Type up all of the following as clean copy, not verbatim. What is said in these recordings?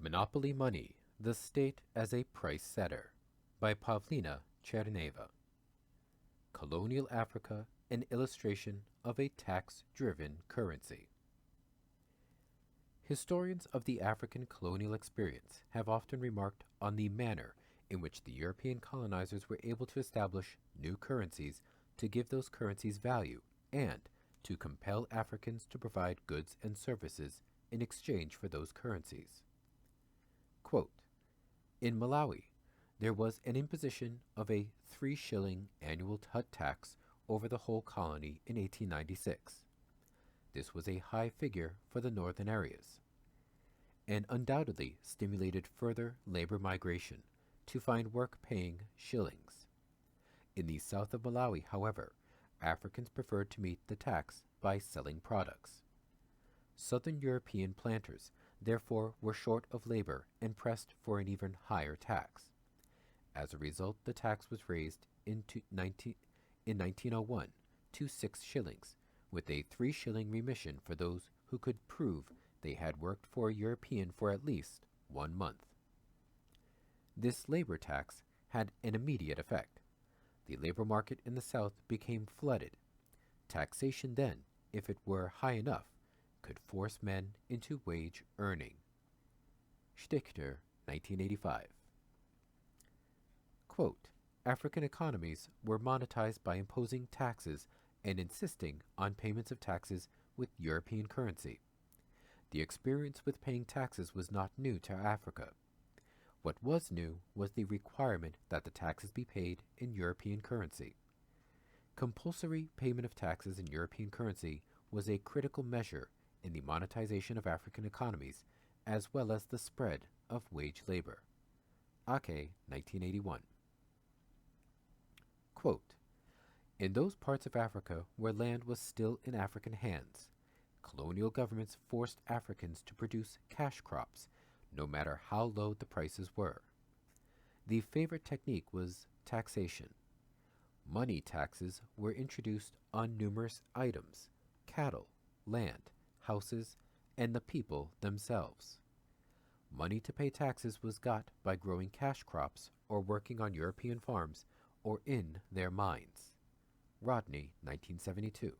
Monopoly Money, the State as a Price Setter by Pavlina Tcherneva. Colonial Africa, an illustration of a tax-driven currency. Historians of the African colonial experience have often remarked on the manner in which the European colonizers were able to establish new currencies to give those currencies value and to compel Africans to provide goods and services in exchange for those currencies. Quote, in Malawi, there was an imposition of a 3-shilling annual hut tax over the whole colony in 1896. This was a high figure for the northern areas, and undoubtedly stimulated further labor migration to find work paying shillings. In the south of Malawi, however, Africans preferred to meet the tax by selling products. Southern European planters therefore were short of labor and pressed for an even higher tax. As a result, the tax was raised in 1901 to 6 shillings, with a 3-shilling remission for those who could prove they had worked for a European for at least 1 month. This labor tax had an immediate effect. The labor market in the South became flooded. Taxation then, if it were high enough, could force men into wage earning. Stichter, 1985. Quote, African economies were monetized by imposing taxes and insisting on payments of taxes with European currency. The experience with paying taxes was not new to Africa. What was new was the requirement that the taxes be paid in European currency. Compulsory payment of taxes in European currency was a critical measure in the monetization of African economies, as well as the spread of wage labor. Ake, 1981. Quote, in those parts of Africa where land was still in African hands, colonial governments forced Africans to produce cash crops, no matter how low the prices were. The favorite technique was taxation. Money taxes were introduced on numerous items: cattle, land, houses, and the people themselves. Money to pay taxes was got by growing cash crops or working on European farms or in their mines. Rodney, 1972.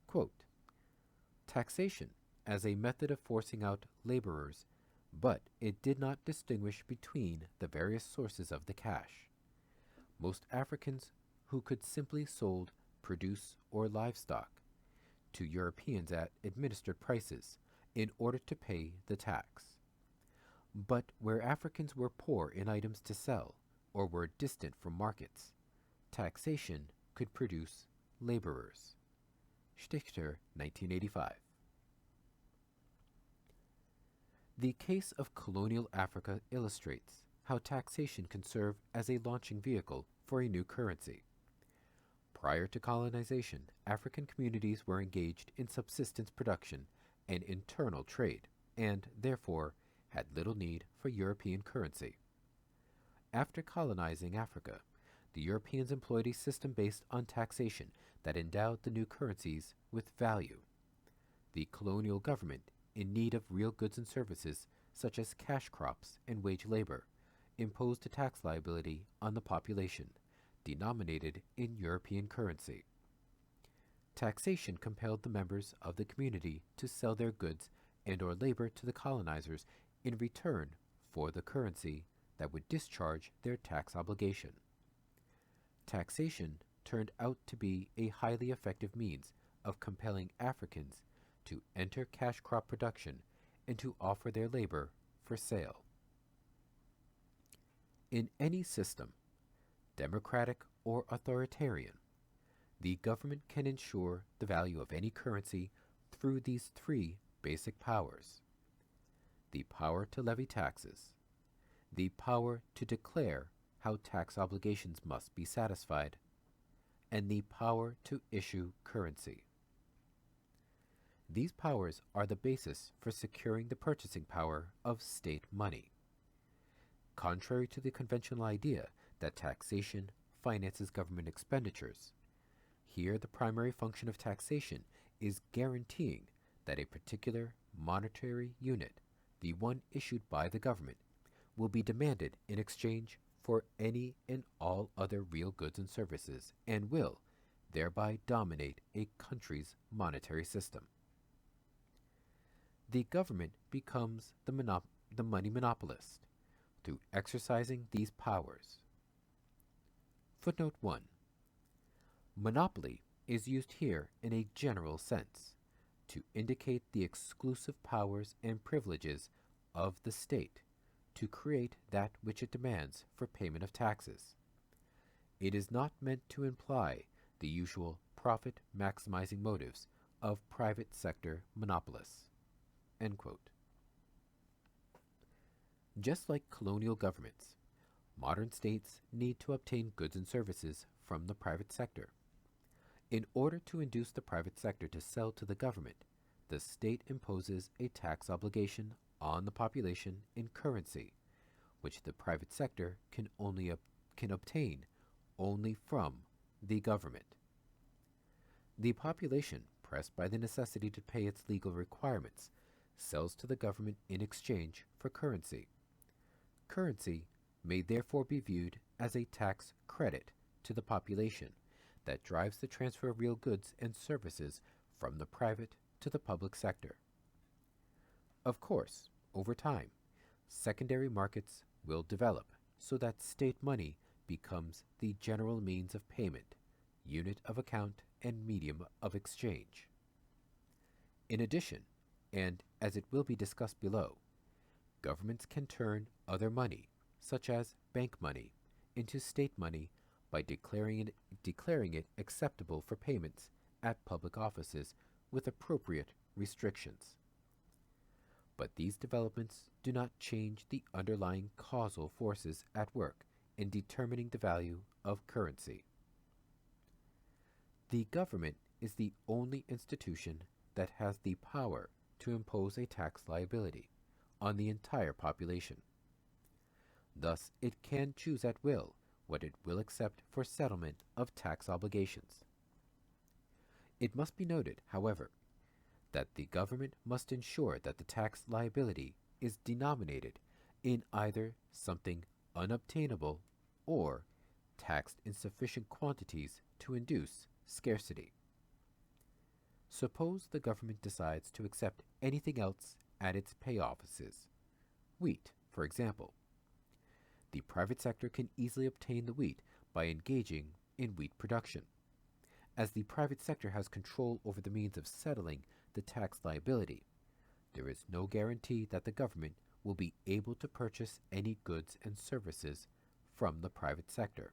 Quote, taxation as a method of forcing out laborers, but it did not distinguish between the various sources of the cash. Most Africans who could simply sold produce or livestock to Europeans at administered prices in order to pay the tax. But where Africans were poor in items to sell or were distant from markets, taxation could produce laborers. Stichter, 1985. The case of colonial Africa illustrates how taxation can serve as a launching vehicle for a new currency. Prior to colonization, African communities were engaged in subsistence production and internal trade, and therefore had little need for European currency. After colonizing Africa, the Europeans employed a system based on taxation that endowed the new currencies with value. The colonial government, in need of real goods and services such as cash crops and wage labor, imposed a tax liability on the population, denominated in European currency. Taxation compelled the members of the community to sell their goods and or labor to the colonizers in return for the currency that would discharge their tax obligation. Taxation turned out to be a highly effective means of compelling Africans to enter cash crop production and to offer their labor for sale. In any system, democratic or authoritarian, the government can ensure the value of any currency through these 3 basic powers: the power to levy taxes, the power to declare how tax obligations must be satisfied, and the power to issue currency. These powers are the basis for securing the purchasing power of state money. Contrary to the conventional idea that taxation finances government expenditures, here the primary function of taxation is guaranteeing that a particular monetary unit the one issued by the government, will be demanded in exchange for any and all other real goods and services and will thereby dominate a country's monetary system. The government becomes the money monopolist through exercising these powers. Footnote 1. Monopoly is used here in a general sense to indicate the exclusive powers and privileges of the state to create that which it demands for payment of taxes. It is not meant to imply the usual profit-maximizing motives of private sector monopolists. End quote. Just like colonial governments, modern states need to obtain goods and services from the private sector. In order to induce the private sector to sell to the government, the state imposes a tax obligation on the population in currency, which the private sector can obtain only from the government. The population, pressed by the necessity to pay its legal requirements, sells to the government in exchange for currency. Currency may therefore be viewed as a tax credit to the population that drives the transfer of real goods and services from the private to the public sector. Of course, over time, secondary markets will develop so that state money becomes the general means of payment, unit of account, and medium of exchange. In addition, and as it will be discussed below, governments can turn other money, such as bank money, into state money by declaring it acceptable for payments at public offices with appropriate restrictions. But these developments do not change the underlying causal forces at work in determining the value of currency. The government is the only institution that has the power to impose a tax liability on the entire population. Thus, it can choose at will what it will accept for settlement of tax obligations. It must be noted, however, that the government must ensure that the tax liability is denominated in either something unobtainable or taxed in sufficient quantities to induce scarcity. Suppose the government decides to accept anything else at its pay offices, wheat, for example. The private sector can easily obtain the wheat by engaging in wheat production. As the private sector has control over the means of settling the tax liability, there is no guarantee that the government will be able to purchase any goods and services from the private sector.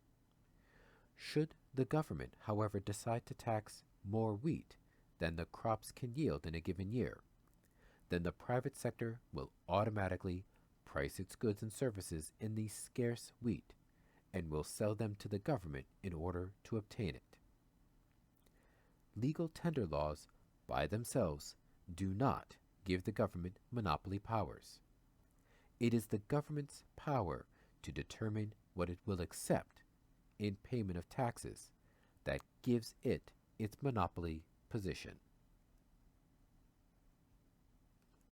Should the government, however, decide to tax more wheat than the crops can yield in a given year, then the private sector will automatically price its goods and services in the scarce wheat and will sell them to the government in order to obtain it. Legal tender laws by themselves do not give the government monopoly powers. It is the government's power to determine what it will accept in payment of taxes that gives it its monopoly position.